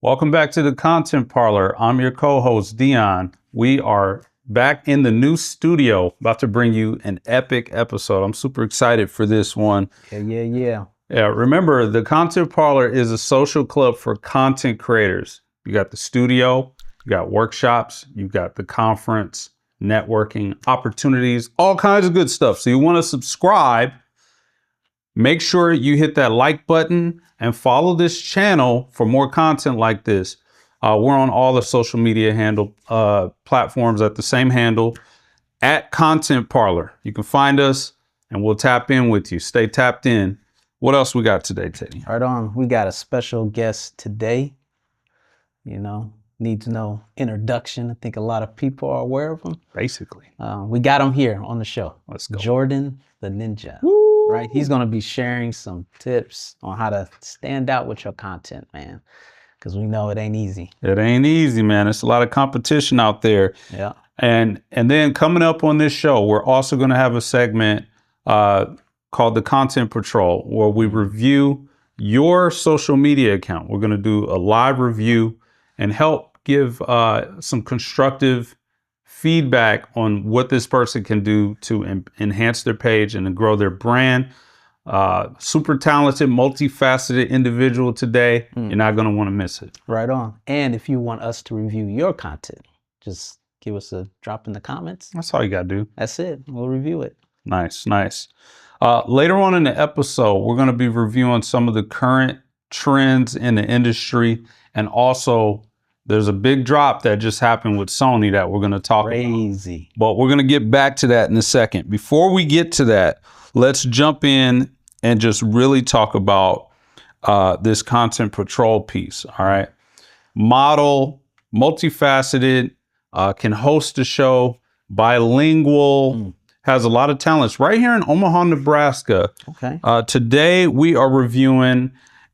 Welcome back to the Content Parlor. I'm your co-host, Dion. We are back in the new studio, about to bring you an epic episode. I'm super excited for this one. Yeah. Remember, the Content Parlor is a social club for content creators. You got the studio, you got workshops, you got the conference, networking, opportunities, all kinds of good stuff. So you want to subscribe. Make sure you hit that like button and follow this channel for more content like this. We're on all the social media platforms at the same handle, at Content Parlor. You can find us and we'll tap in with you. Stay tapped in. What else we got today, Teddy? Right on. We got a special guest today. Needs no introduction. I think a lot of people are aware of him. Basically. We got him here on the show. Let's go. Jordan the Ninja. Woo! Right? He's going to be sharing some tips on how to stand out with your content, man. Because we know it ain't easy. It ain't easy, man. It's a lot of competition out there. Yeah. And then coming up on this show, we're also going to have a segment called the Content Patrol, where we review your social media account. We're going to do a live review and help give some constructive feedback on what this person can do to enhance their page and to grow their brand. Super talented, multifaceted individual today. You're not going to want to miss it. Right on. And if you want us to review your content, just give us a drop in the comments. That's all you got to do. That's it. We'll review it. Nice. Later on in the episode, we're going to be reviewing some of the current trends in the industry. And also, there's a big drop that just happened with Sony that we're going to talk about. Crazy. But we're going to get back to that in a second. Before we get to that, let's jump in and just really talk about this Content Patrol piece. All right. Model, multifaceted, can host a show, bilingual, has a lot of talents right here in Omaha, Nebraska. Okay. Today we are reviewing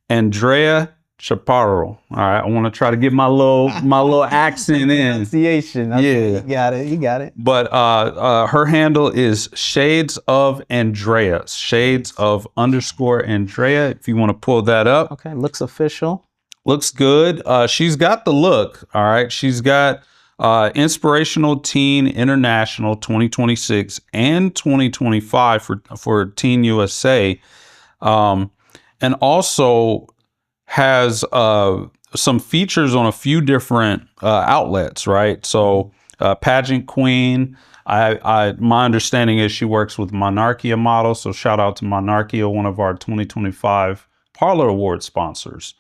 Andrea Chaparro. All right, I want to try to get my little accent in. Pronunciation. Yeah, you got it. But her handle is Shades of Andrea. Shades of _ Andrea. If you want to pull that up. Okay, looks official. Looks good. She's got the look. All right, she's got Inspirational Teen International 2026 and 2025 for Teen USA, and also has some features on a few different outlets, right? So pageant queen. My understanding is she works with Monarchia Models. So shout out to Monarchia, one of our 2025 Parlor Award sponsors.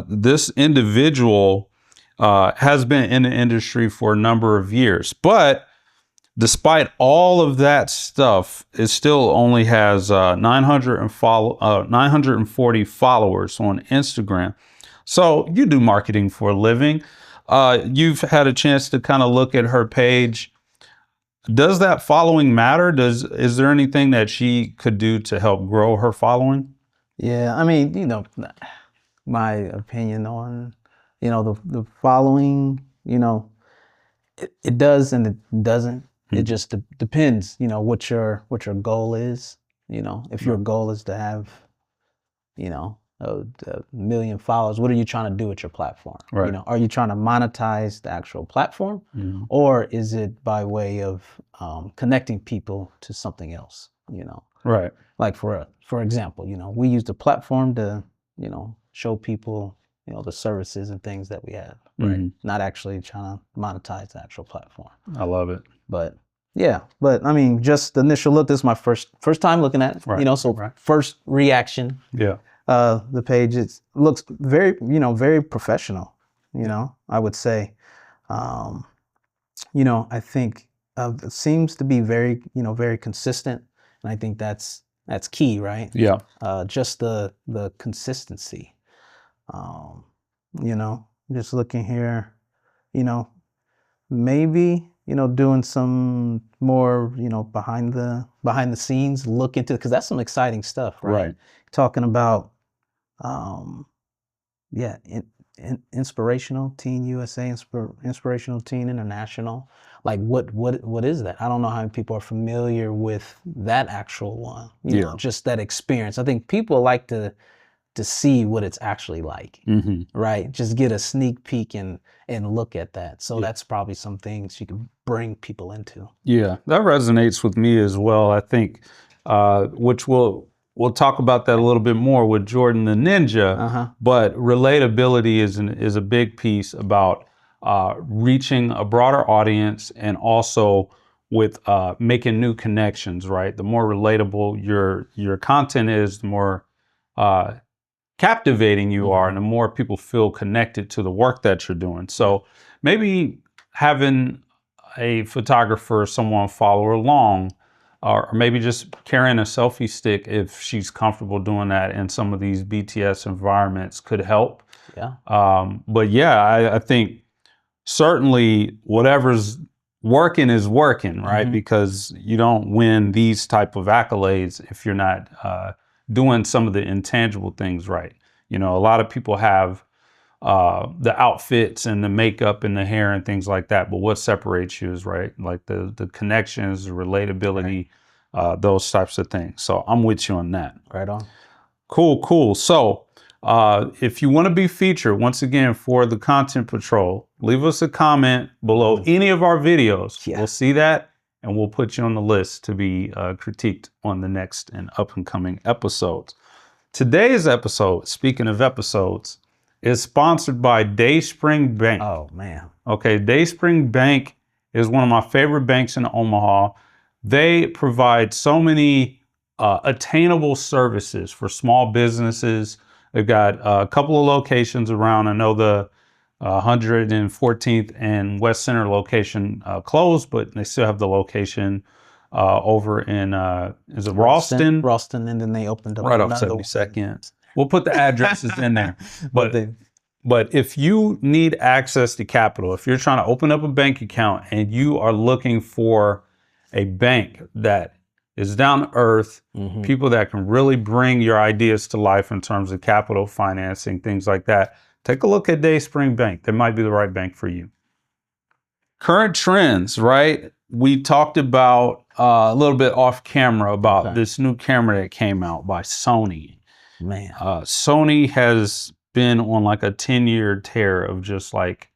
This individual has been in the industry for a number of years, but despite all of that stuff, it still only has 940 followers on Instagram. So you do marketing for a living. You've had a chance to kind of look at her page. Does that following matter? Is there anything that she could do to help grow her following? Yeah, I mean, my opinion on, the following, it does and it doesn't. It just depends, what your goal is. If your goal is to have, a million followers, what are you trying to do with your platform? Right. Are you trying to monetize the actual platform, or is it by way of connecting people to something else? Right. Like for example, we use the platform to, show people, the services and things that we have. Right. Not actually trying to monetize the actual platform. I love it. But yeah, I mean, just the initial look, this is my first time looking at it, Right. First reaction. Yeah. The page, looks very, very professional, I would say. I think it seems to be very, very consistent. And I think that's key, right? Yeah. Just the consistency. Just looking here, maybe, doing some more, behind the scenes, look into, because that's some exciting stuff, right? Right. Talking about, Inspirational Teen USA, Inspirational Teen International. Like what is that? I don't know how many people are familiar with that actual one. Just that experience. I think people like to to see what it's actually like, right? Just get a sneak peek and look at that. So that's probably some things you can bring people into. Yeah, that resonates with me as well. I think, which we'll talk about that a little bit more with Jordan the Ninja. But relatability is a big piece about reaching a broader audience, and also with making new connections. Right, the more relatable your content is, the more captivating you are, and the more people feel connected to the work that you're doing. So maybe having a photographer, someone follow along, or maybe just carrying a selfie stick if she's comfortable doing that in some of these BTS environments could help. Yeah. But yeah, I think certainly whatever's working is working, right? Because you don't win these type of accolades if you're not doing some of the intangible things right. You know, a lot of people have the outfits and the makeup and the hair and things like that, but what separates you is like the connections, the relatability, those types of things. So I'm with you on that. Right on. Cool. So if you want to be featured once again for the Content Patrol, leave us a comment below any of our videos. We'll see that, and we'll put you on the list to be critiqued on the next and up and coming episodes. Today's episode, speaking of episodes, is sponsored by Dayspring Bank. Oh, man. Okay, Dayspring Bank is one of my favorite banks in Omaha. They provide so many attainable services for small businesses. They've got a couple of locations around. I know the 114th and West Center location closed, but they still have the location over in, is it Ralston? Ralston, and then they opened up right off another 72nd. We'll put the addresses in there. But if you need access to capital, if you're trying to open up a bank account and you are looking for a bank that is down to earth, people that can really bring your ideas to life in terms of capital financing, things like that, take a look at Dayspring Bank. They might be the right bank for you. Current trends, right? We talked about a little bit off camera about this new camera that came out by Sony. Man. Sony has been on like a 10-year tear of just like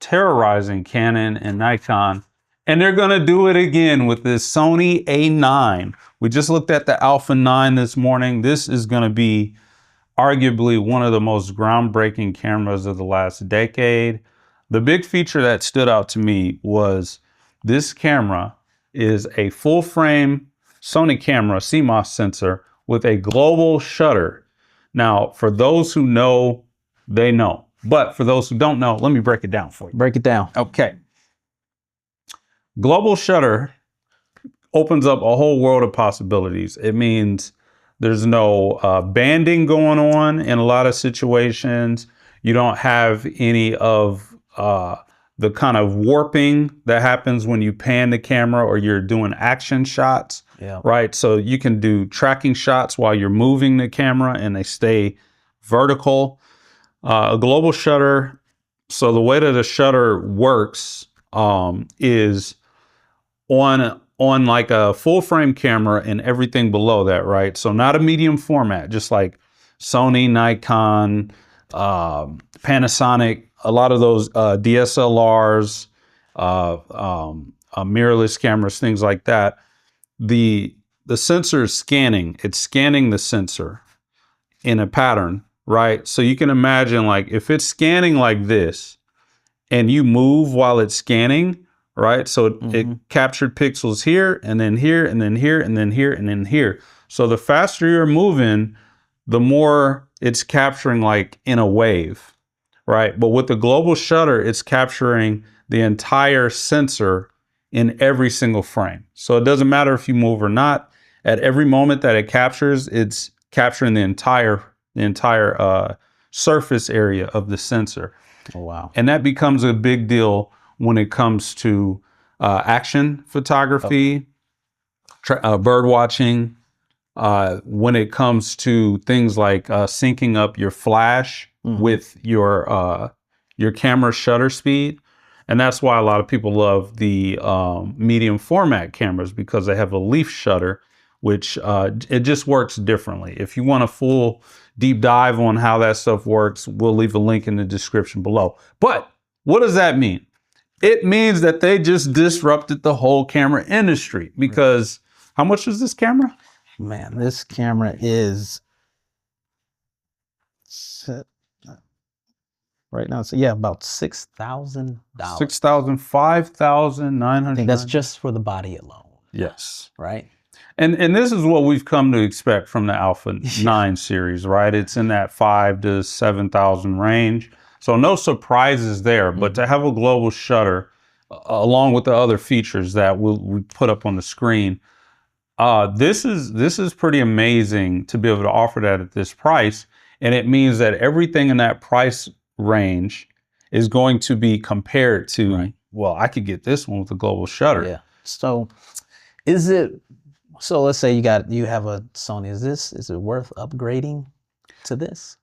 terrorizing Canon and Nikon. And they're going to do it again with this Sony A9. We just looked at the Alpha 9 this morning. This is going to be arguably one of the most groundbreaking cameras of the last decade. The big feature that stood out to me was this camera is a full frame Sony camera, CMOS sensor with a global shutter. Now, for those who know, they know. But for those who don't know, let me break it down for you. Break it down. Okay. Global shutter opens up a whole world of possibilities. It means there's no banding going on in a lot of situations. You don't have any of the kind of warping that happens when you pan the camera or you're doing action shots, right? So you can do tracking shots while you're moving the camera and they stay vertical. A global shutter, so the way that a shutter works is on like a full frame camera and everything below that, right? So not a medium format, just like Sony, Nikon, Panasonic, a lot of those DSLRs, mirrorless cameras, things like that. The sensor is scanning. It's scanning the sensor in a pattern, right? So you can imagine, like, if it's scanning like this and you move while it's scanning, right? So it captured pixels here and then here and then here and then here and then here. So the faster you're moving, the more it's capturing like in a wave, right? But with the global shutter, it's capturing the entire sensor in every single frame. So it doesn't matter if you move or not. At every moment that it captures, it's capturing the entire surface area of the sensor. Oh, wow. And that becomes a big deal when it comes to action photography, bird watching, when it comes to things like syncing up your flash with your camera shutter speed. And that's why a lot of people love the medium format cameras, because they have a leaf shutter, which it just works differently. If you want a full deep dive on how that stuff works, we'll leave a link in the description below. But what does that mean? It means that they just disrupted the whole camera industry, because how much is this camera? Man, this camera is right now. So yeah, about $6,000. $6,000, $5,900. I think that's just for the body alone. Yes. Right. And this is what we've come to expect from the Alpha 9 series, right? It's in that 5,000 to 7,000 range. So no surprises there, but to have a global shutter along with the other features that we put up on the screen, this is pretty amazing to be able to offer that at this price. And it means that everything in that price range is going to be compared to, well, I could get this one with a global shutter. Yeah. So so let's say you have a Sony. Is it worth upgrading to this?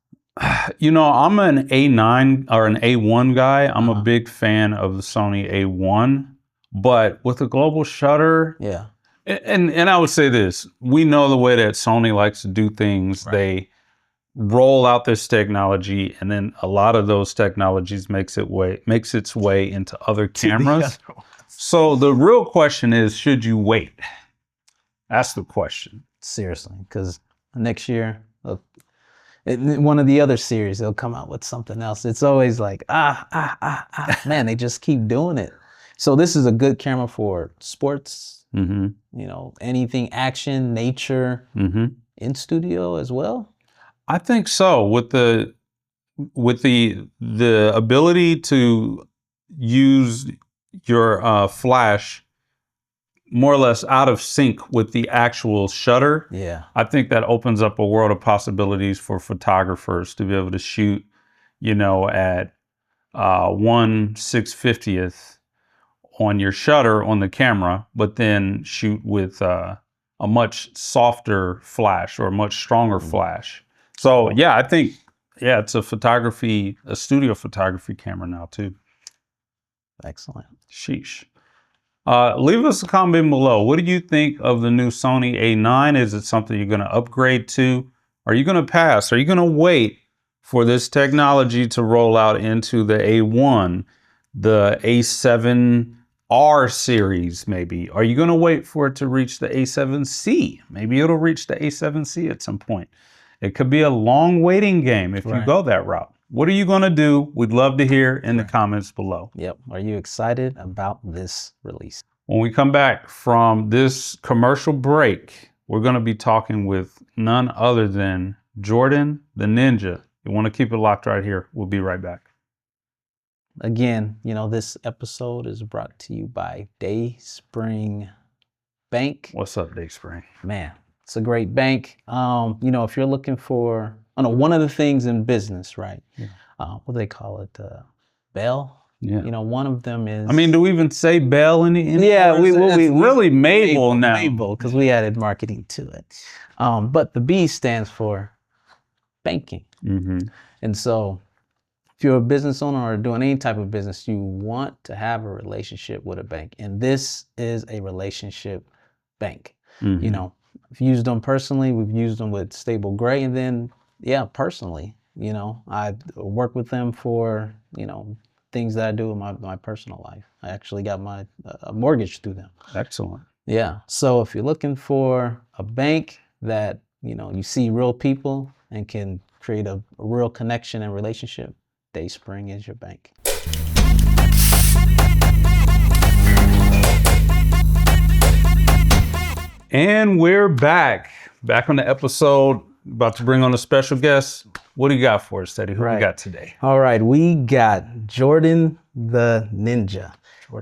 You know, I'm an A9 or an A1 guy. I'm a big fan of the Sony A1, but with a global shutter, yeah. And I would say this, we know the way that Sony likes to do things. They roll out this technology, and then a lot of those technologies makes its way into other cameras. So the real question is, should you wait? That's the question. Seriously, because next year, one of the other series, they'll come out with something else. It's always like, man, they just keep doing it. So this is a good camera for sports, you know, anything action, nature, in studio as well. I think so. With the ability to use your flash more or less out of sync with the actual shutter. Yeah. I think that opens up a world of possibilities for photographers to be able to shoot, you know, at 1/650th on your shutter on the camera, but then shoot with a much softer flash or a much stronger flash. So yeah, I think, yeah, it's a studio photography camera now too. Excellent. Sheesh. Leave us a comment below. What do you think of the new Sony A9? Is it something you're going to upgrade to? Are you going to pass? Are you going to wait for this technology to roll out into the A1, the A7R series maybe? Are you going to wait for it to reach the A7C? Maybe it'll reach the A7C at some point. It could be a long waiting game if you go that route. What are you going to do? We'd love to hear in the comments below. Yep. Are you excited about this release? When we come back from this commercial break, we're going to be talking with none other than Jordan the Ninja. You want to keep it locked right here. We'll be right back. Again, you know, this episode is brought to you by Dayspring Bank. What's up, Dayspring? Man, it's a great bank. You know, if you're looking for, I don't know, one of the things in business, right? Yeah. What do they call it? Bell. Yeah. You know, one of them is. I mean, do we even say Bell in the end? Yeah, we really Mabel now. Mabel, because we added marketing to it. But the B stands for banking. And so, if you're a business owner or doing any type of business, you want to have a relationship with a bank, and this is a relationship bank. You know, I've used them personally. We've used them with Stable Gray, and then personally, you know, I work with them for, you know, things that I do in my personal life. I actually got my mortgage through them. Excellent. Yeah. So if you're looking for a bank that, you know, you see real people and can create a real connection and relationship, Dayspring is your bank. And we're back on the episode. About to bring on a special guest. What do you got for us, Teddy? Who we got today? All right, we got Jordan the Ninja.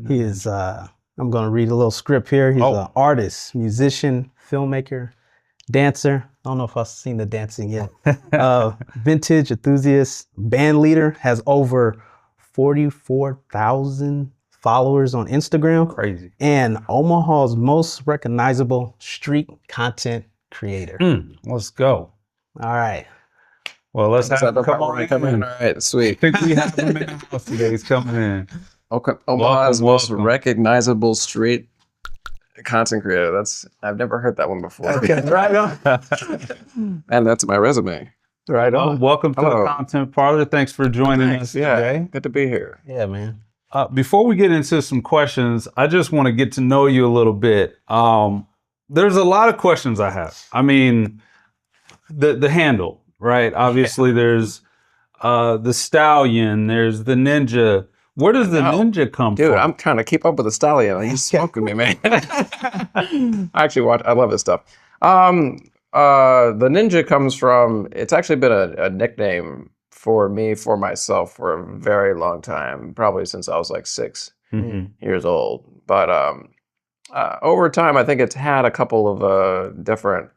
He is, I'm going to read a little script here. He's an artist, musician, filmmaker, dancer. I don't know if I've seen the dancing yet. Vintage enthusiast, band leader, has over 44,000 followers on Instagram. Crazy. And Omaha's most recognizable street content creator. Let's go. All right. Well, let's have him come in. All right, sweet. I think we have him in the house today. He's coming in. Okay. Omaha's most recognizable street content creator. I've never heard that one before. Okay, right on. And that's my resume. Right Well, on. welcome to the Hello. Content Parlor. Thanks for joining us Yeah, today. good to be here. Yeah, man. Before we get into some questions, I just want to get to know you a little bit. There's a lot of questions I have. I mean, the handle, right? Obviously, there's the stallion. There's the ninja. Where does the ninja come Dude, from? I'm trying to keep up with the stallion. He's smoking me, man. I actually I love this stuff. The ninja comes from, it's actually been a nickname for me, for myself, for a very long time, probably since I was like 6 years old. But over time, I think it's had a couple of different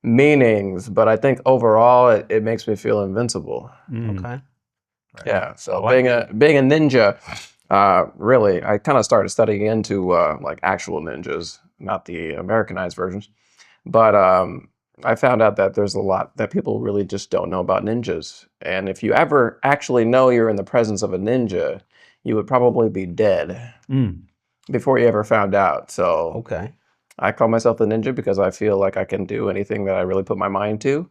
meanings, but I think overall it makes me feel invincible. Okay. Yeah, so like being a ninja, really, I kind of started studying into like actual ninjas, not the Americanized versions. But I found out that there's a lot that people really just don't know about ninjas. And if you ever actually know you're in the presence of a ninja, you would probably be dead before you ever found out. So Okay. I call myself the ninja because I feel like I can do anything that I really put my mind to.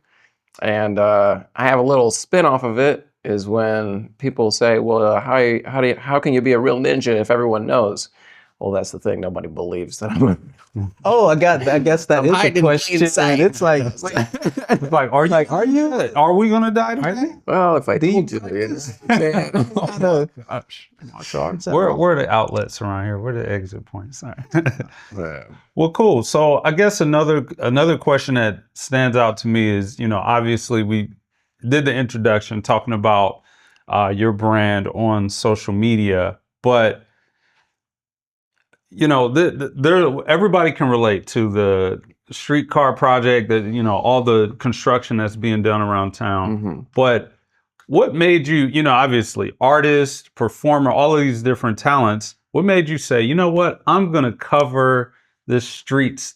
And I have a little spin off of it is when people say, well, how can you be a real ninja if everyone knows? Well, that's the thing. Nobody believes that I'm a Oh, I guess that is hiding a in question. plain sight. And it's like, Like, are you? Are we gonna die today? Well, if I told you, yes. Where are the outlets around here? Where are the exit points? All right. Yeah. Well, cool. So I guess another question that stands out to me is, obviously we did the introduction talking about your brand on social media, but everybody can relate to the streetcar project, that all the construction that's being done around town. But what made you, obviously artist, performer, all of these different talents, what made you say, you know what, I'm gonna cover the street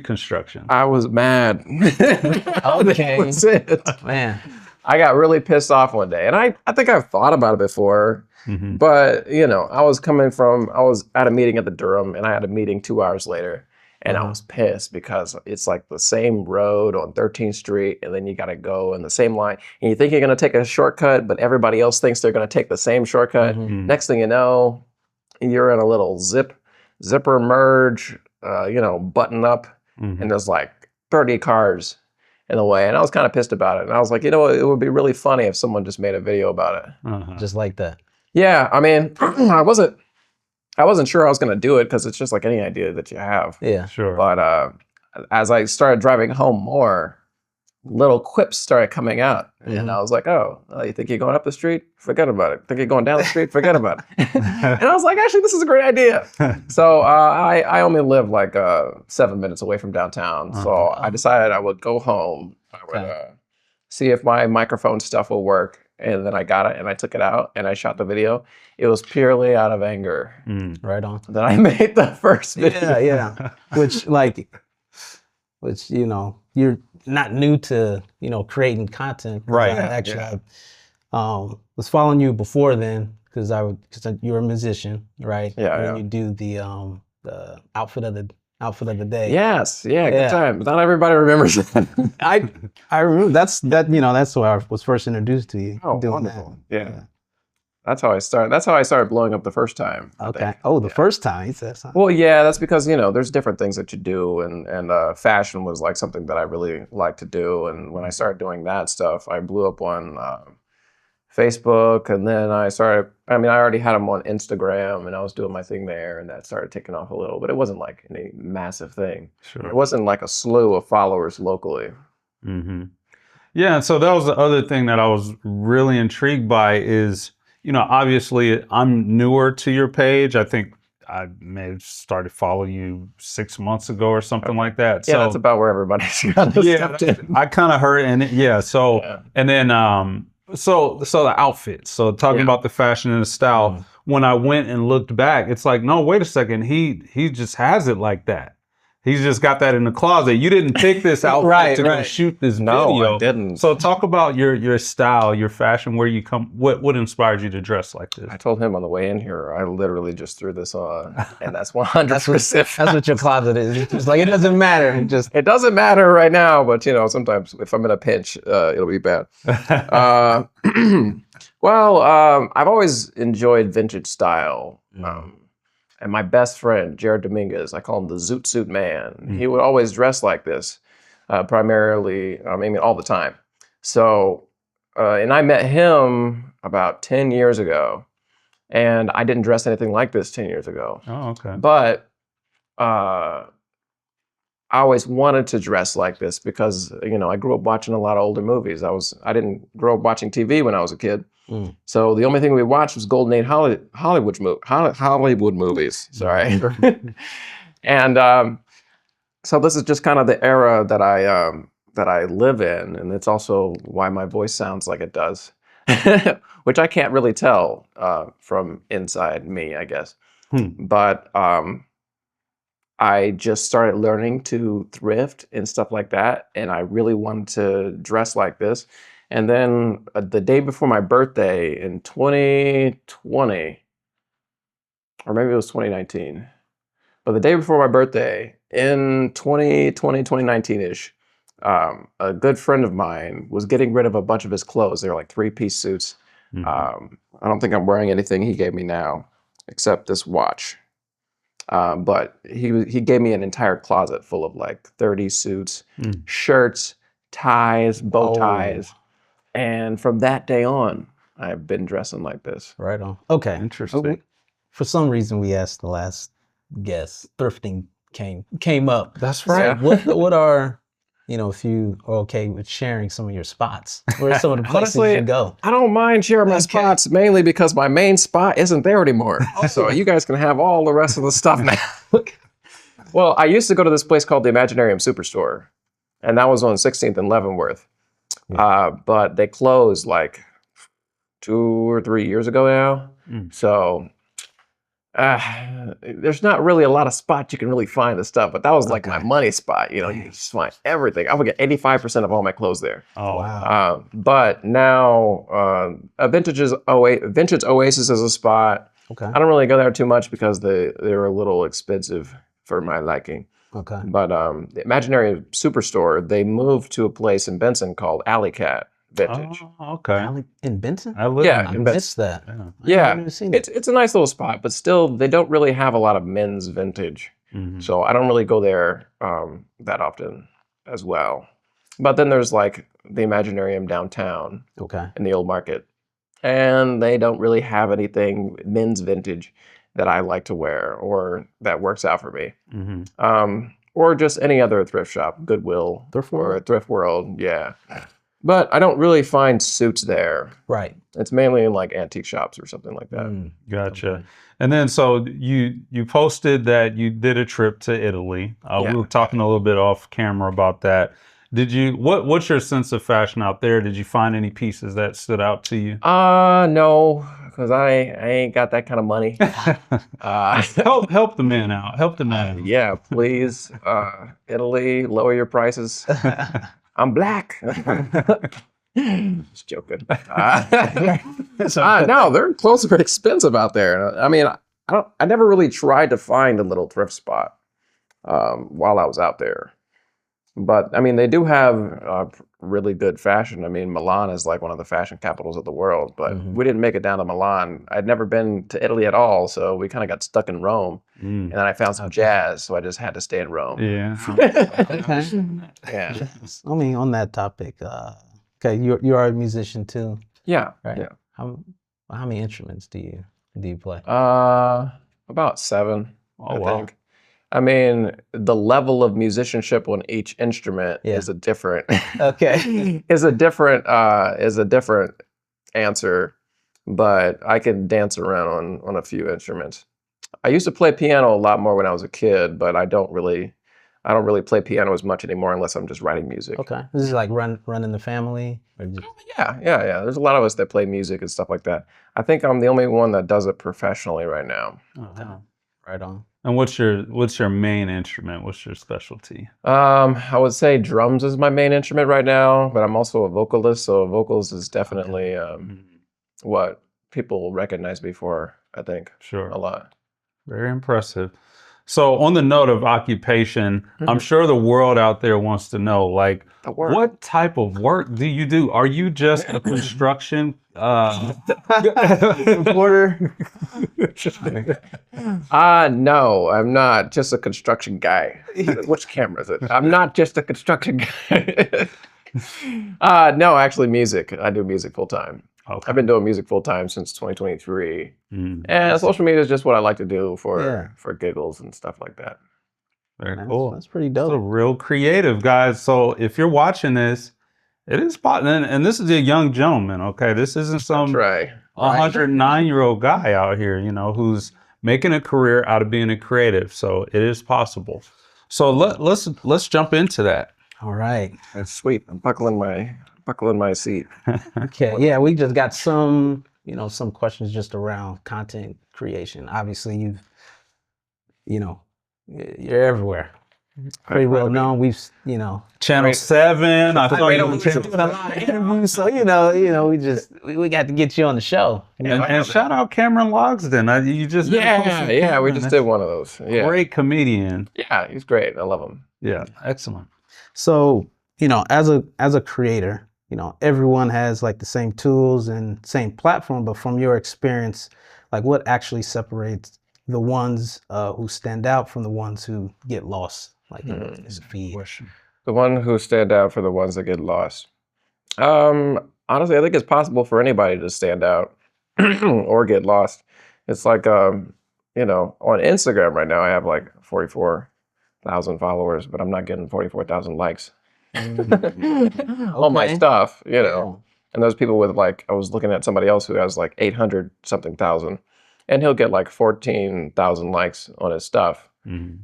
construction? I was mad. Okay. That was it. Man. I got really pissed off one day, and I think I've thought about it before, but I was at a meeting at the Durham, and I had a meeting 2 hours later, and I was pissed because it's like the same road on 13th Street, and then you got to go in the same line, and you think you're going to take a shortcut, but everybody else thinks they're going to take the same shortcut. Next thing you know, you're in a little zipper merge, button up, and there's like 30 cars in the way, and I was kind of pissed about it. And I was like, it would be really funny if someone just made a video about it. Just like that. Yeah, I mean, I wasn't sure I was going to do it because it's just like any idea that you have. Yeah. Sure. But as I started driving home more, little quips started coming out. And I was like, oh, you think you're going up the street? Forget about it. Think you're going down the street? Forget about it. And I was like, actually, this is a great idea. So I only live like 7 minutes away from downtown. So I decided I would go home. I would see if my microphone stuff will work. And then I got it and I took it out and I shot the video. It was purely out of anger Right on. that I made the first video. Yeah. Which you're not new to, creating content. Right. Actually, I was following you before then because you're a musician, right? Yeah, And yeah. you do the outfit of the day. Yes, yeah, good Yeah. time. Not everybody remembers that. I remember that's where I was first introduced to you. Oh, doing wonderful. Yeah. That's how I started. That's how I started blowing up the first time. I Okay. think. Oh, the first time he said something. Well, yeah, that's because, there's different things that you do, and fashion was like something that I really like to do. And when I started doing that stuff, I blew up on Facebook, and then I already had them on Instagram, and I was doing my thing there, and that started taking off a little, but it wasn't like any massive thing. Sure. It wasn't like a slew of followers locally. Yeah, so that was the other thing that I was really intrigued by is, obviously I'm newer to your page. I think I may have started following you 6 months ago or something like that. Yeah, So that's about where everybody's got stepped in. I kind of heard, and and then so the outfits. So talking about the fashion and the style. When I went and looked back, it's like, no, wait a second, he just has it like that. He's just got that in the closet. You didn't pick this outfit to go shoot this video. I didn't. So talk about your style, your fashion, where you come. What inspired you to dress like this? I told him on the way in here, I literally just threw this on, and that's 100%. That's what your closet is. It's just like, it doesn't matter. It doesn't matter right now, but sometimes if I'm in a pinch, it'll be bad. I've always enjoyed vintage style. And my best friend, Jared Dominguez, I call him the Zoot Suit Man. He would always dress like this, primarily, all the time. So, and I met him about 10 years ago, and I didn't dress anything like this 10 years ago. Oh, okay. But I always wanted to dress like this because, I grew up watching a lot of older movies. I didn't grow up watching TV when I was a kid. So the only thing we watched was Golden Age Hollywood movies. Sorry. And so this is just kind of the era that I live in, and it's also why my voice sounds like it does, which I can't really tell from inside me, I guess. But I just started learning to thrift and stuff like that, and I really wanted to dress like this. And then the day before my birthday in 2020, or maybe it was 2019, but the day before my birthday in 2019-ish, a good friend of mine was getting rid of a bunch of his clothes. They were like 3-piece suits. I don't think I'm wearing anything he gave me now, except this watch. But he gave me an entire closet full of like 30 suits, shirts, ties, bow ties. And from that day on, I've been dressing like this. Right on. Okay. Interesting. For some reason, we asked the last guest, thrifting came up. That's right. What are, if you are okay with sharing some of your spots, where are some of the places you go? I don't mind sharing my spots, mainly because my main spot isn't there anymore. So you guys can have all the rest of the stuff now. Well, I used to go to this place called the Imaginarium Superstore, and that was on 16th and Leavenworth. But they closed like 2 or 3 years ago now. So there's not really a lot of spots you can really find the stuff, but that was like my money spot. You just find everything. I would get 85% of all my clothes there. Oh, wow. But now Vintage Oasis is a spot. Okay. I don't really go there too much because they're a little expensive for my liking. Okay. But the Imaginary Superstore, they moved to a place in Benson called Alley Cat Vintage. Oh, okay. In Benson? I live Yeah, I in missed that. Yeah, I've never seen it. it's a nice little spot, but still, they don't really have a lot of men's vintage. So I don't really go there that often as well. But then there's like the Imaginarium downtown in the old market. And they don't really have anything men's vintage that I like to wear or that works out for me. Or just any other thrift shop, Goodwill or Thrift World, yeah. But I don't really find suits there. Right. It's mainly in like antique shops or something like that. Gotcha. Okay. And then so you posted that you did a trip to Italy. We were talking a little bit off camera about that. Did you what's your sense of fashion out there? Did you find any pieces that stood out to you? No, because I ain't got that kind of money. Help the man out. Help the man out. Yeah, please. Italy, lower your prices. I'm black. Just joking. No, their clothes are expensive out there. I mean, I never really tried to find a little thrift spot while I was out there. But I mean, they do have really good fashion. I mean, Milan is like one of the fashion capitals of the world, but we didn't make it down to Milan. I'd never been to Italy at all, so we kind of got stuck in Rome. And then I found some jazz, so I just had to stay in Rome. Yeah. Yeah. I mean, on that topic, okay, you are a musician too, Yeah. right? Yeah. How many instruments do you play? About 7. Oh, I wow. think. I mean, the level of musicianship on each instrument is a different is a different answer, but I can dance around on a few instruments. I used to play piano a lot more when I was a kid, but I don't really play piano as much anymore unless I'm just writing music. Okay. This is like running the family? Or just... Yeah. There's a lot of us that play music and stuff like that. I think I'm the only one that does it professionally right now. Oh, wow. Right on. And what's your main instrument? What's your specialty? I would say drums is my main instrument right now, but I'm also a vocalist, so vocals is definitely what people recognize me for, I think, Sure. a lot. Very impressive. So on the note of occupation, I'm sure the world out there wants to know, like, what type of work do you do? Are you just a construction Reporter. No, I'm not just a construction guy. Which camera is it? I'm not just a construction guy. No, actually music. I do music full time. Okay. I've been doing music full time since 2023. And social media is just what I like to do for giggles and stuff like that. Very cool. That's pretty So dope. real creative, guys. So if you're watching this, it is and this is a young gentleman, okay? This isn't some Try. 109-year-old guy out here, who's making a career out of being a creative. So it is possible. So let's jump into that. All right. That's sweet. I'm buckling my seat. Okay. Yeah, we just got some questions just around content creation. Obviously, you're everywhere. Pretty well known. We've, Channel 7. I saw you on Channel doing a lot of interviews, so we got to get you on the show. And shout out Cameron Logsden. You just we just did one of those. Yeah, great comedian. Yeah, he's great. I love him. Yeah, excellent. So as a creator, everyone has like the same tools and same platform, but from your experience, like what actually separates the ones who stand out from the ones who get lost? Like in this feed. The one who stand out for the ones that get lost. Honestly, I think it's possible for anybody to stand out or get lost. It's like, on Instagram right now, I have like 44,000 followers, but I'm not getting 44,000 likes on my stuff, And those people with I was looking at somebody else who has like 800 something thousand, and he'll get like 14,000 likes on his stuff.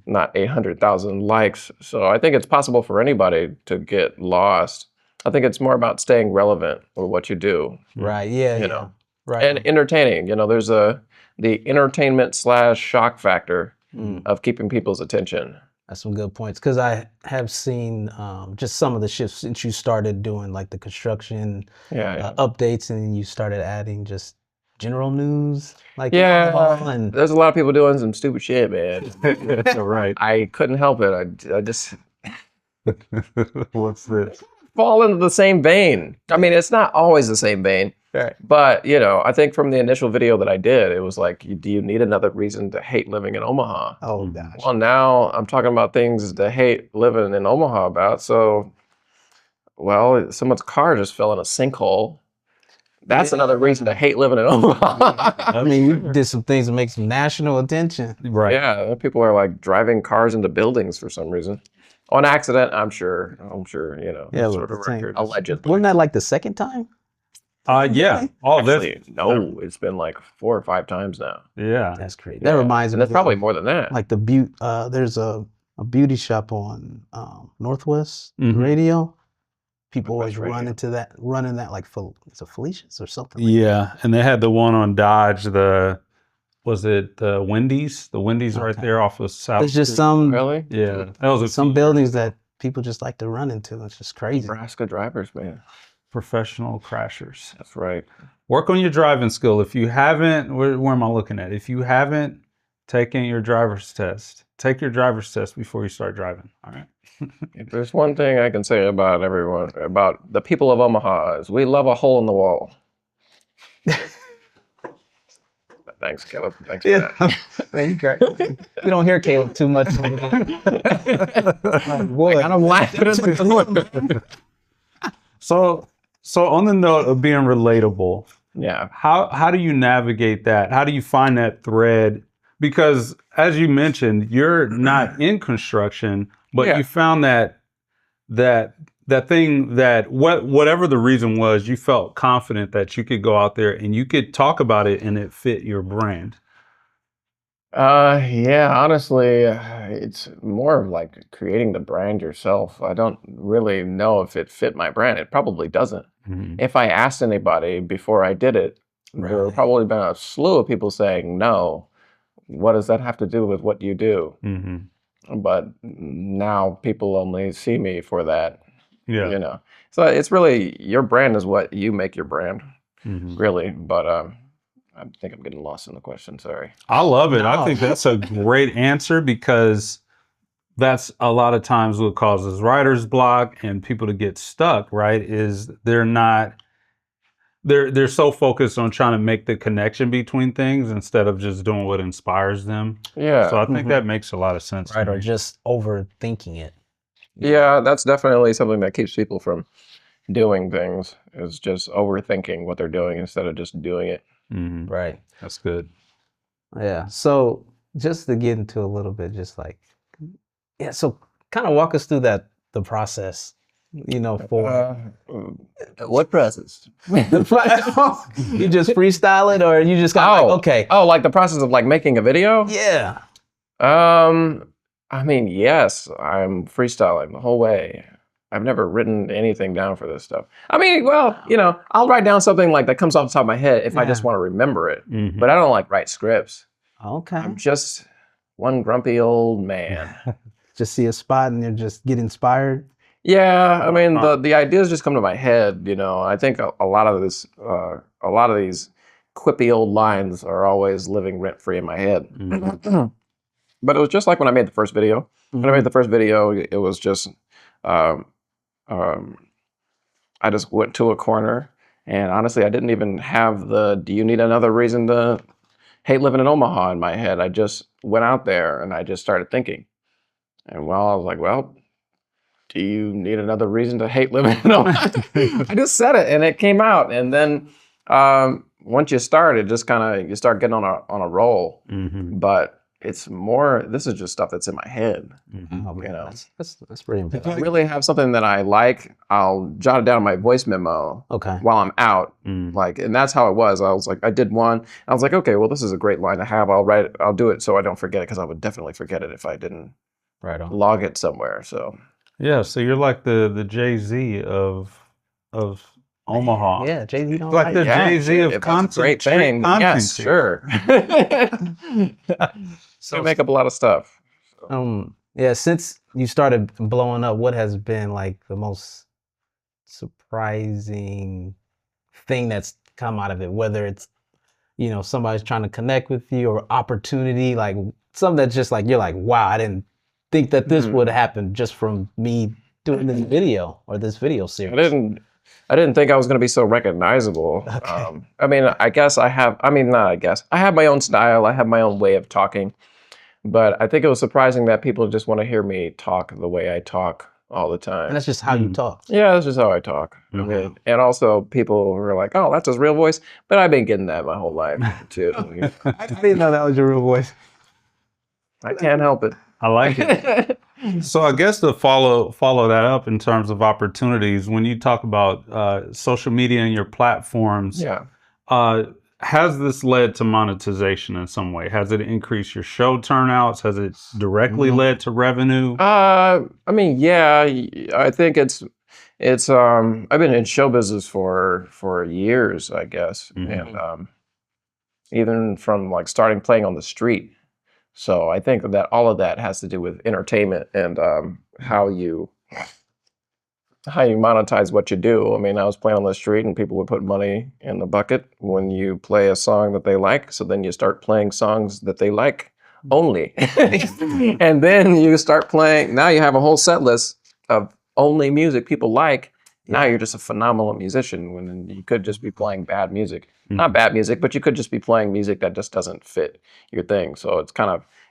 Not 800,000 likes. So I think it's possible for anybody to get lost. I think it's more about staying relevant with what you do. Right. Yeah. Right. And entertaining. There's the entertainment / shock factor of keeping people's attention. That's some good points, because I have seen just some of the shifts since you started doing like the construction updates, and then you started adding just general news, like and there's a lot of people doing some stupid shit, man. Right. I couldn't help it. I just what's this? Fall into the same vein. I mean, it's not always the same vein, right? But I think from the initial video that I did, it was like, do you need another reason to hate living in Omaha? Oh gosh. Well, now I'm talking about things to hate living in Omaha about. So, someone's car just fell in a sinkhole. That's another reason to hate living in Omaha. I mean, you did some things to make some national attention. Right. Yeah, people are like driving cars into buildings for some reason. On accident, I'm sure, Yeah, sort of record. Allegedly. Wasn't that like the second time? Yeah. Actually, no, it's been like 4 or 5 times now. Yeah. That's crazy. That reminds me. And that's probably more than that. Like there's a beauty shop on Northwest Radio. People always running that like it's a Felicia's or something. Yeah, and they had the one on Dodge. Was it the Wendy's? The Wendy's right there off of South. There's just Street. some Really? Yeah, that was some buildings that people just like to run into. It's just crazy. Nebraska drivers, man. Professional crashers. That's right. Work on your driving skill. If you haven't, where am I looking at? If you haven't taken your driver's test, take your driver's test before you start driving. All right. If there's one thing I can say about the people of Omaha, is we love a hole in the wall. Thanks, Caleb. Thanks for that. Man, you great. We don't hear Caleb too much. Boy, I'm laughing. So on the note of being relatable, yeah, how do you navigate that? How do you find that thread? Because as you mentioned, you're not in construction, but you found that thing that whatever the reason was, you felt confident that you could go out there and you could talk about it and it fit your brand. Honestly, it's more of like creating the brand yourself. I don't really know if it fit my brand. It probably doesn't. Mm-hmm. If I asked anybody before I did it, there would probably been a slew of people saying no. what does that have to do with what you do? Mm-hmm. But now people only see me for that, Yeah. you know. So it's really, your brand is what you make your brand, Mm-hmm. really. But I think I'm getting lost in the question. Sorry. I love it. I No. think that's a great answer because that's a lot of times what causes writer's block and people to get stuck, right? Is they're so focused on trying to make the connection between things instead of just doing what inspires them. Yeah. So I think that makes a lot of sense. Right, to or me. just overthinking it. Yeah, that's definitely something that keeps people from doing things, is just overthinking what they're doing instead of just doing it. Mhm. Right. That's good. Yeah. So just to get into a little bit, just like, yeah. So kind of walk us through the process, for What process? you just freestyle it, or you just got like, okay, Oh, like the process of like making a video? yeah. I mean, yes, I'm freestyling the whole way. I've never written anything down for this stuff. I mean, well, I'll write down something like that comes off the top of my head if I just Yeah. want to remember it. Mhm. But I don't like write scripts. Okay. I'm just one grumpy old man. Just see a spot and you just get inspired. Yeah, I mean, the ideas just come to my head. I think a lot of these quippy old lines are always living rent free in my head. Mhm. But it was just like when I made the first video. When I made the first video, it was just, um, I just went to a corner, and honestly, I didn't even have do you need another reason to hate living in Omaha in my head. I just went out there and I just started thinking. And I was like, well, do you need another reason to hate living in Omaha? I just said it and it came out. And then once you start, it just kind of, you start getting on a roll. Mhm. But it's more, this is just stuff that's in my head. Mhm. Oh, man, know. that's pretty If I impressive. really have something that I like, I'll jot it down in my voice memo Okay. while I'm out. Mm. And that's how it was. I was like, I did one. I was like, okay, well, this is a great line to have. I'll do it so I don't forget it, because I would definitely forget it if I didn't Right on. log it somewhere. So Yeah, so you're like the Jay-Z of Omaha. Yeah, Jay-Z don't Like write. the Jay-Z if of that's a content. great street thing, content yes, shit. sure. So I make up a lot of stuff. Yeah, since you started blowing up, what has been like the most surprising thing that's come out of it? Whether it's, somebody's trying to connect with you, or opportunity, like something that's just like, you're like, wow, I didn't think that this would happen just from me doing this video or this video series. I didn't think I was going to be so recognizable. Okay. I mean, I guess I have, I mean, not I guess. I have my own style. I have my own way of talking. But I think it was surprising that people just want to hear me talk the way I talk all the time. And that's just how you talk. Yeah, that's just how I talk. I mean, and also people were like, oh, that's his real voice. But I've been getting that my whole life, too. I didn't know that was your real voice. I can't help it. I like it. So I guess to follow that up in terms of opportunities, when you talk about social media and your platforms, Yeah. has this led to monetization in some way? Has it increased your show turnouts? Has it directly led to revenue? I mean, yeah, I think it's I've been in show business for years, I guess. And even from like starting playing on the street. So I think that all of that has to do with entertainment and how you monetize what you do. I mean, I was playing on the street and people would put money in the bucket when you play a song that they like. So then you start playing songs that they like only. And then you start playing, now you have a whole set list of only music people like. Now you're just a phenomenal musician when you could just be playing bad music. Not bad music, but you could just be playing music that just doesn't fit your thing. So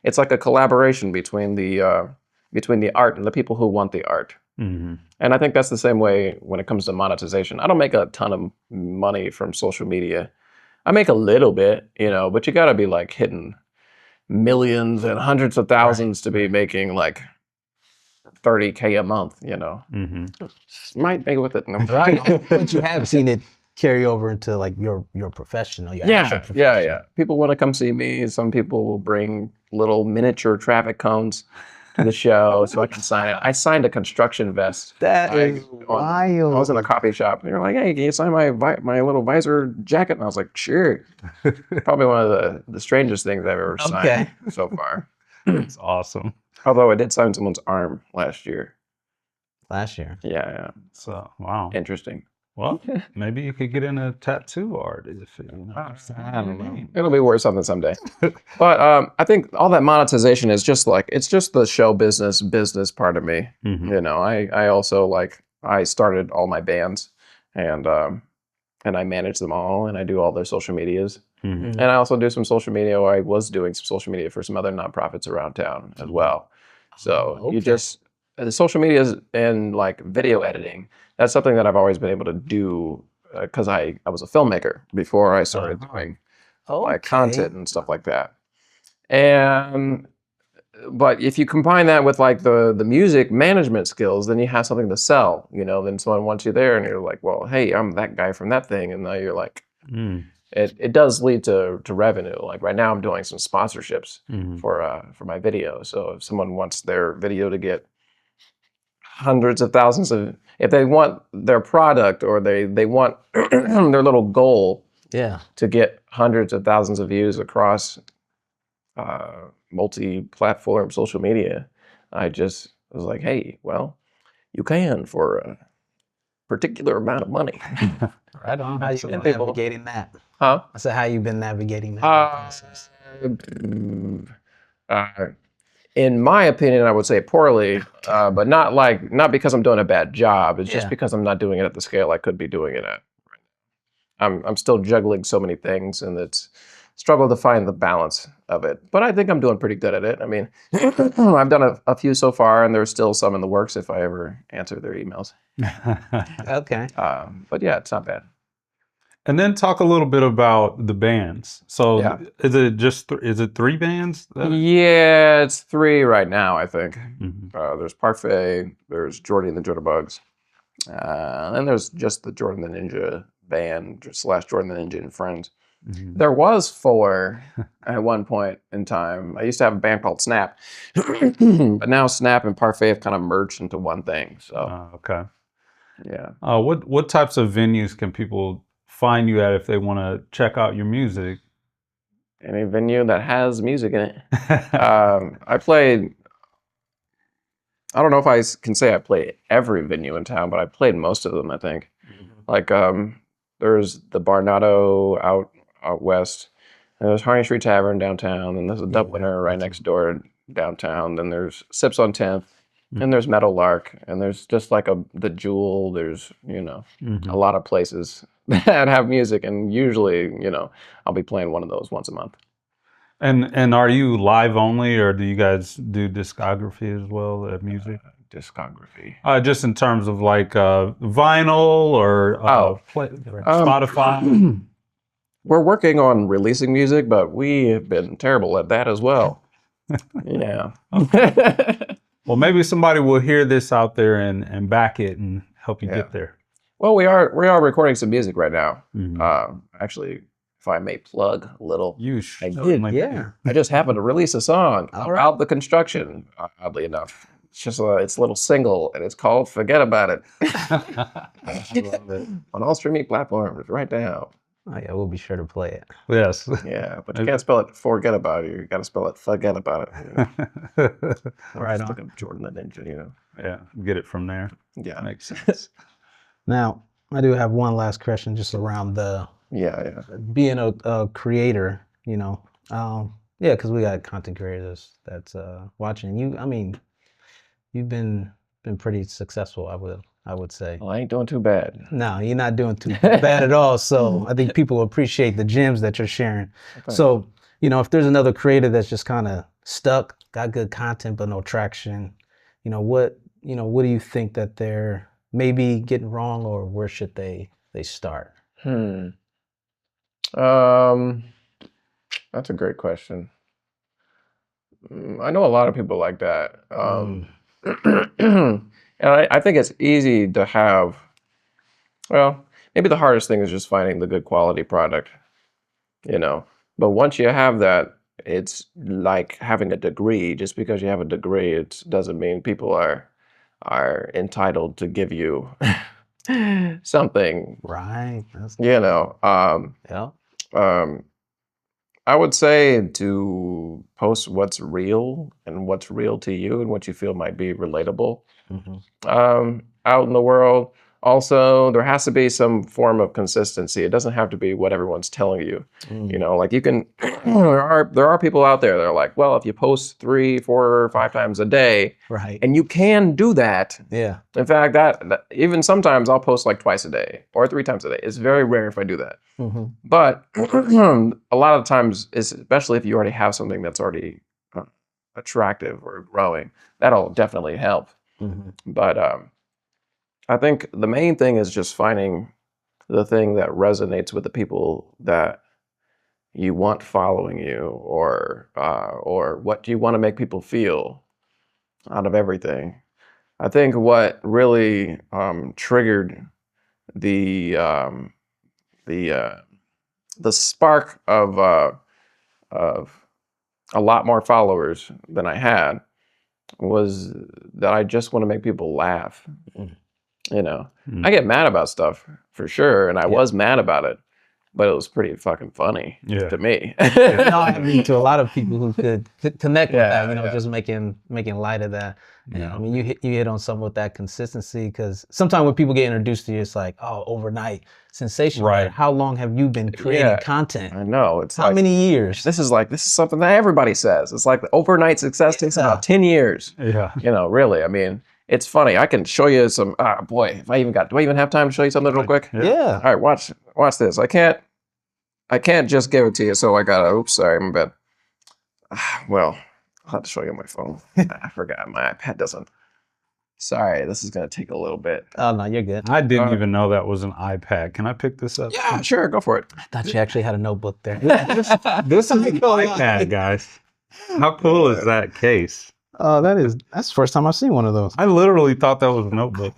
it's like a collaboration between the art and the people who want the art. Mm-hmm. And I think that's the same way when it comes to monetization. I don't make a ton of money from social media. I make a little bit, but you gotta be like hitting millions and hundreds of thousands to be making like $30K a month, Might make with it. No. Right. But you have seen it carry over into like your professional. Your actual profession. Yeah. People want to come see me. Some people will bring little miniature traffic cones to the show so I can sign it. I signed a construction vest. That is I wild. was in a coffee shop. And they were like, "Hey, can you sign my little visor jacket?" And I was like, "Sure." Probably one of the strangest things I've ever signed so far. It's awesome. Although I did sign someone's arm last year. Last year. Yeah. So wow. Interesting. Well, maybe you could get into tattoo art if you know. I don't know. It'll be worth something someday. But I think all that monetization is just like, it's just the show business part of me. Mhm. You know, I also like, I started all my bands and I manage them all and I do all their social medias. Mhm. And I also do some social media, or I was doing some social media for some other nonprofits around town as well. So Oh, you okay. just, the social medias and like video editing, that's something that I've always been able to do because I was a filmmaker before I started doing like content and stuff like that. And but if you combine that with like the music management skills, then you have something to sell. You know, then someone wants you there, and you're like, well, hey, I'm that guy from that thing, and now you're like, Mm. it does lead to revenue. Like right now, I'm doing some sponsorships Mhm. for my video. So if someone wants their video to get hundreds of thousands of, if they want their product or they want their little goal Yeah. to get hundreds of thousands of views across multi-platform social media, I just was like, hey, well, you can for a particular amount of money. Right on. How you been People- navigating that? Huh? I said, how you been navigating that process? In my opinion, I would say poorly, but not because I'm doing a bad job. It's just Yeah. because I'm not doing it at the scale I could be doing it at. I'm still juggling so many things, and it's struggle to find the balance of it. But I think I'm doing pretty good at it. I mean, I've done a few so far, and there's still some in the works if I ever answer their emails. Okay. But yeah, it's not bad. And then talk a little bit about the bands. So Yeah. is it just is it 3 bands? Yeah, it's 3 right now, I think. Mhm. There's Parfait, there's Jordy and the Jitterbugs, and then there's just the Jordan the Ninja band / Jordan the Ninja and Friends. Mhm. There was 4 at one point in time. I used to have a band called Snap, but now Snap and Parfait have kind of merged into one thing. So Okay. yeah. What types of venues can people find you at if they want to check out your music? Any venue that has music in it. I played, I don't know if I can say I played every venue in town, but I played most of them, I think. Like there's the Barnado out west, and there's Harney Street Tavern downtown, and there's a Dubliner right next door downtown. Then there's Sips on 10th, and there's Meadow Lark, and there's just like the Jewel. There's a lot of places that have music, and usually I'll be playing one of those once a month. And are you live only, or do you guys do discography as well at music? Discography. Just in terms of like vinyl or Spotify. We're working on releasing music, but we have been terrible at that as well. Yeah. Well, maybe somebody will hear this out there and back it and help you get there. Well, we are recording some music right now. Mhm. Actually, if I may plug a little, You I should. Yeah. I just happened to release a song All about the construction. Oddly enough, it's just it's a little single, and it's called "Forget About It" on all streaming platforms right now. Oh yeah, we'll be sure to play it. Yes. Yeah, but you can't spell it "forget about it." You got to spell it "forget about it." Right on. Look up Jordan the Ninja. Yeah, get it from there. Yeah. Makes sense. Now, I do have one last question just around the Yeah. being a creator, yeah, because we got content creators that's watching you. I mean, you've been pretty successful, I would say. Well, I ain't doing too bad. No, you're not doing too bad at all. So I think people appreciate the gems that you're sharing. Okay. So if there's another creator that's just kind of stuck, got good content but no traction, what do you think that they're maybe getting wrong, or where should they start? That's a great question. I know a lot of people like that. And I think it's easy to have, well, maybe the hardest thing is just finding the good quality product, But once you have that, it's like having a degree. Just because you have a degree, it doesn't mean people are entitled to give you something. Right. That's, You know, yeah. um, I would say to post what's real and what's real to you and what you feel might be relatable out in the world. Also, there has to be some form of consistency. It doesn't have to be what everyone's telling you. You know, like you can. there are people out there that are like, well, if you post 3, 4, 5 times a day, Right. and you can do that. Yeah. In fact, that even sometimes I'll post like twice a day or 3 times a day. It's very rare if I do that. But a lot of times, especially if you already have something that's already attractive or growing, that'll definitely help. But I think the main thing is just finding the thing that resonates with the people that you want following you, or what do you want to make people feel out of everything. I think what really triggered the spark of a lot more followers than I had was that I just want to make people laugh. You know, I get mad about stuff for sure, and I was mad about it, but it was pretty fucking funny to me. No, I mean, to a lot of people who could connect with that, you know, just making light of that. And, I mean, you hit on something with that consistency, because sometimes when people get introduced to you, it's like, oh, overnight sensation. Right. How long have you been creating content? I know. It's How like, many years? this is something that everybody says. It's like the overnight success takes about 10 years. Yeah. You know, really. I mean, it's funny. I can show you some. Boy, do I even have time to show you something real quick? Yeah. All right, watch this. I can't just give it to you. So I gotta. Oops, sorry, my bad. Well, I'll have to show you on my phone. I forgot my iPad doesn't. Sorry, this is gonna take a little bit. Oh, no, you're good. I didn't even know that was an iPad. Can I pick this up? Yeah, sure, go for it. I thought you actually had a notebook there. This is an iPad, guys. How cool is that case? Oh, that's the first time I've seen one of those. I literally thought that was a notebook.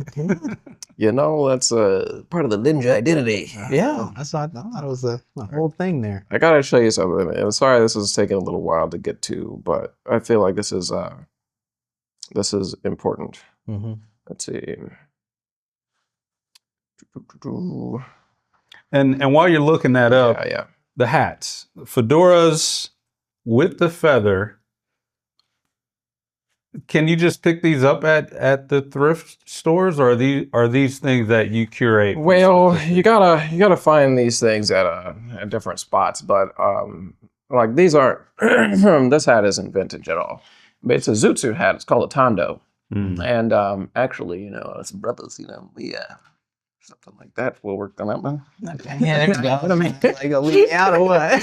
You know, that's part of the ninja identity. Yeah, I thought it was a whole thing there. I gotta show you something. And sorry, this is taking a little while to get to, but I feel like this is important. Let's see. And while you're looking that up, Yeah. the hats, fedoras with the feather. Can you just pick these up at the thrift stores, or are these things that you curate? Well, you gotta find these things at different spots, but like these aren't. This hat isn't vintage at all, but it's a Zoot suit hat. It's called a Tondo, and actually, you know, it's brothers. You know, something like that. We'll work on that one. Okay. Yeah, there we go. What I mean, like, gonna leave me out or what?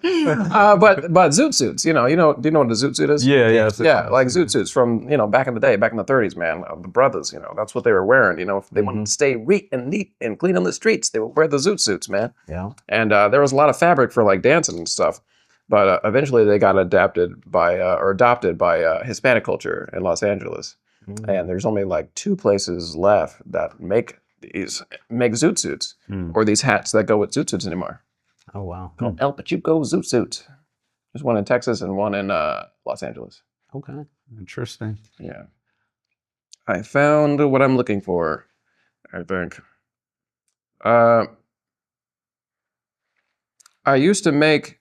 But Zoot suits, do you know what a Zoot suit is? Yeah. Like Zoot suits from, back in the day, back in the 30s, man. The brothers, that's what they were wearing. If they wanted to stay neat and clean on the streets, they would wear the Zoot suits, man. Yeah. And there was a lot of fabric for like dancing and stuff. But eventually they got adopted by Hispanic culture in Los Angeles. And there's only like 2 places left that make Zoot suits or these hats that go with Zoot suits anymore. Oh, wow. Called El Pachuco Zoot Suit. There's one in Texas and one in Los Angeles. Okay. Interesting. Yeah. I found what I'm looking for, I think. I used to make...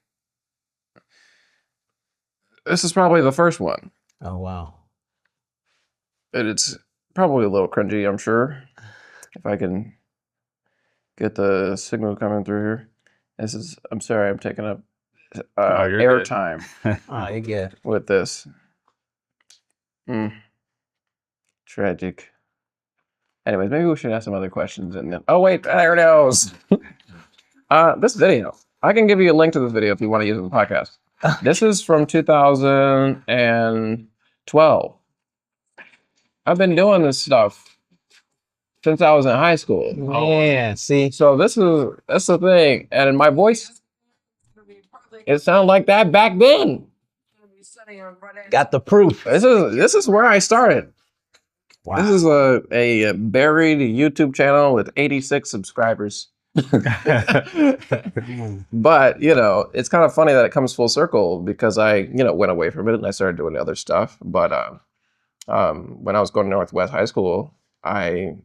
This is probably the first one. Oh, wow. And it's probably a little cringy, I'm sure. If I can get the signal coming through here. I'm sorry, I'm taking up airtime You get with this. Tragic. Anyways, maybe we should ask some other questions. And then, oh wait, there it is. This video. I can give you a link to this video if you want to use it in the podcast. This is from 2012. I've been doing this stuff since I was in high school. Yeah, see? So that's the thing. And in my voice, it sounded like that back then. Got the proof. This is where I started. Wow. This is a buried YouTube channel with 86 subscribers. But, you know, it's kind of funny that it comes full circle because I, you know, went away from it and I started doing other stuff. But when I was going to Northwest High School, I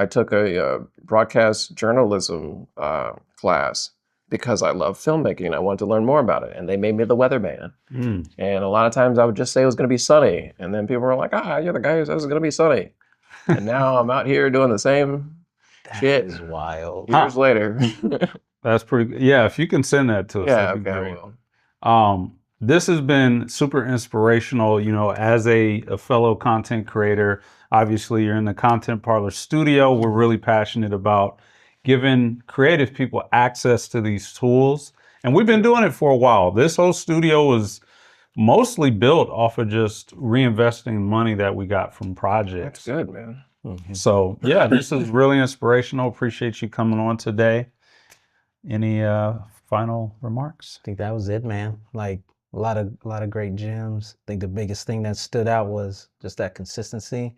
took a broadcast journalism class because I love filmmaking and I wanted to learn more about it. And they made me the weatherman. Mm. And a lot of times I would just say it was going to be sunny. And then people were like, you're the guy who says it's going to be sunny. And now I'm out here doing the same shit Is wild. years later. That's pretty. Yeah, if you can send that to us, Yeah, that'd be okay, I great. will. This has been super inspirational. You know, as a fellow content creator, obviously you're in the Content Parlor studio. We're really passionate about giving creative people access to these tools, and we've been doing it for a while. This whole studio was mostly built off of just reinvesting money that we got from projects. That's good, man. So yeah, this is really inspirational. Appreciate you coming on today. Any final remarks? I think that was it, man. Like a lot of great gems. I think the biggest thing that stood out was just that consistency.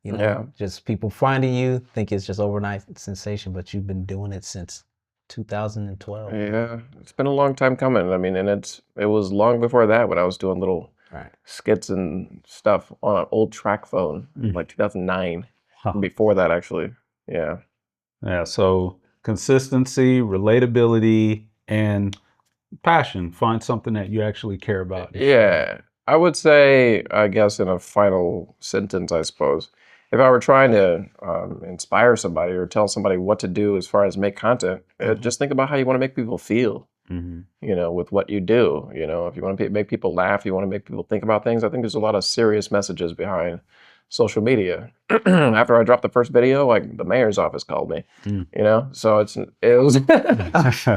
You know, Yeah. just people finding you think it's just overnight sensation, but you've been doing it since 2012. Yeah, it's been a long time coming. I mean, and it was long before that when I was doing little Right. skits and stuff on an old track phone, like 2009. Huh. Before that, actually. Yeah. Yeah, so consistency, relatability, and passion. Find something that you actually care about. Yeah. I would say, I guess, in a final sentence, I suppose, if I were trying to inspire somebody or tell somebody what to do as far as make content, just think about how you want to make people feel, you know, with what you do. You know, if you want to make people laugh, you want to make people think about things. I think there's a lot of serious messages behind social media. After I dropped the first video, like the mayor's office called me, you know, so it was,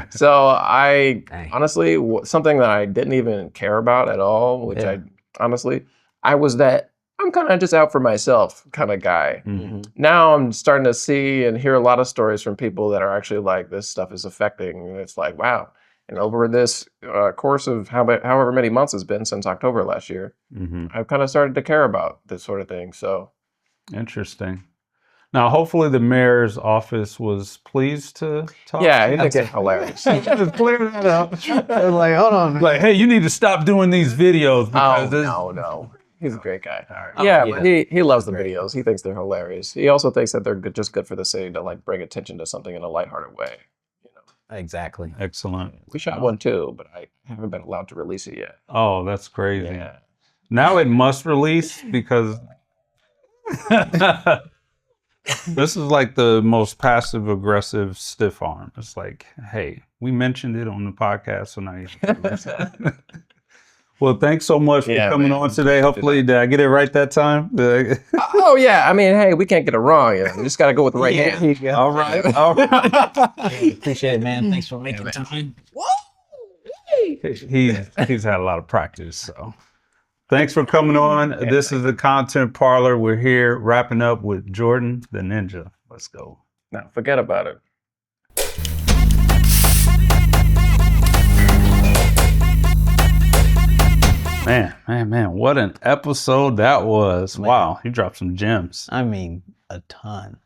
so I honestly, something that I didn't even care about at all, which I was that I'm kind of just out for myself kind of guy. Now I'm starting to see and hear a lot of stories from people that are actually like, this stuff is affecting, and it's like, wow. And over this course of however many months it's been since October last year, I've kind of started to care about this sort of thing. So interesting. Now, hopefully, the mayor's office was pleased to talk. Yeah, he thinks it's hilarious. Just clear that up. I was like, hold on. Like, hey, you need to stop doing these videos because No. He's a great guy. Yeah, but he loves the videos. He thinks they're hilarious. He also thinks that they're just good for the city to like bring attention to something in a lighthearted way. Exactly. Excellent. We shot one too, but I haven't been allowed to release it yet. Oh, that's crazy. Yeah. Now it must release because this is like the most passive aggressive stiff arm. It's like, hey, we mentioned it on the podcast, so now you have to release it. Well, thanks so much for coming on today. Hopefully, did I get it right that time? Oh yeah, I mean, hey, we can't get it wrong. You know? We just got to go with the right hand. All right. Appreciate it, man. Thanks for making time. He's had a lot of practice, so thanks for coming on. This is the Content Parlor. We're here wrapping up with Jordan the Ninja. Let's go. No, forget about it. Man, what an episode that was. Man. Wow, you dropped some gems. I mean, a ton.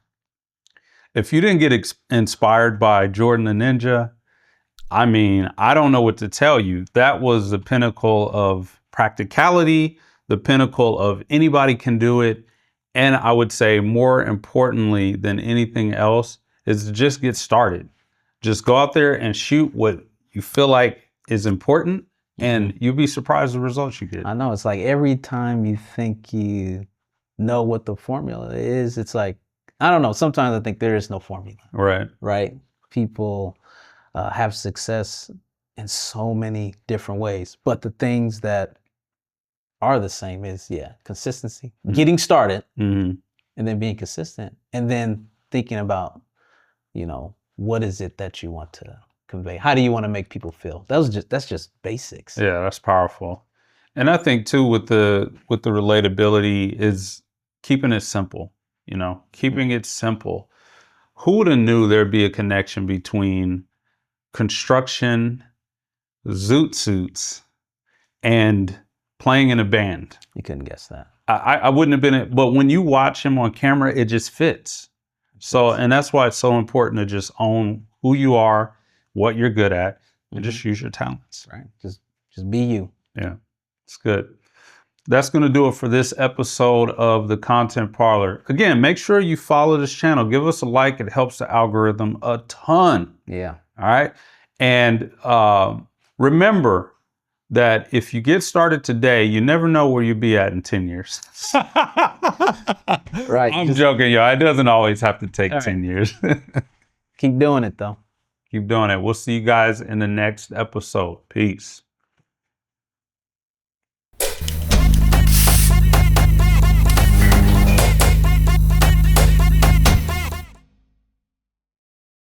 If you didn't get inspired by Jordan the Ninja, I mean, I don't know what to tell you. That was the pinnacle of practicality, the pinnacle of anybody can do it. And I would say more importantly than anything else is to just get started. Just go out there and shoot what you feel like is important. And you'll be surprised the results you get. I know. It's like every time you think you know what the formula is, it's like, I don't know. Sometimes I think there is no formula. Right? People have success in so many different ways. But the things that are the same is, consistency, getting started, and then being consistent. And then thinking about, you know, what is it that you want to convey? How do you want to make people feel? That's just basics. Yeah, that's powerful. And I think too with the relatability is keeping it simple, you know, keeping it simple. Who would have knew there'd be a connection between construction, Zoot suits, and playing in a band? You couldn't guess that. I wouldn't have been, but when you watch him on camera, it just fits. So, and that's why it's so important to just own who you are, what you're good at, and just use your talents. Right. Just be you. Yeah, it's good. That's going to do it for this episode of the Content Parlor. Again, make sure you follow this channel. Give us a like. It helps the algorithm a ton. Yeah. All right. And remember that if you get started today, you never know where you'll be at in 10 years. Right. I'm joking, y'all. It doesn't always have to take 10 years. Keep doing it, though. Keep doing it. We'll see you guys in the next episode. Peace.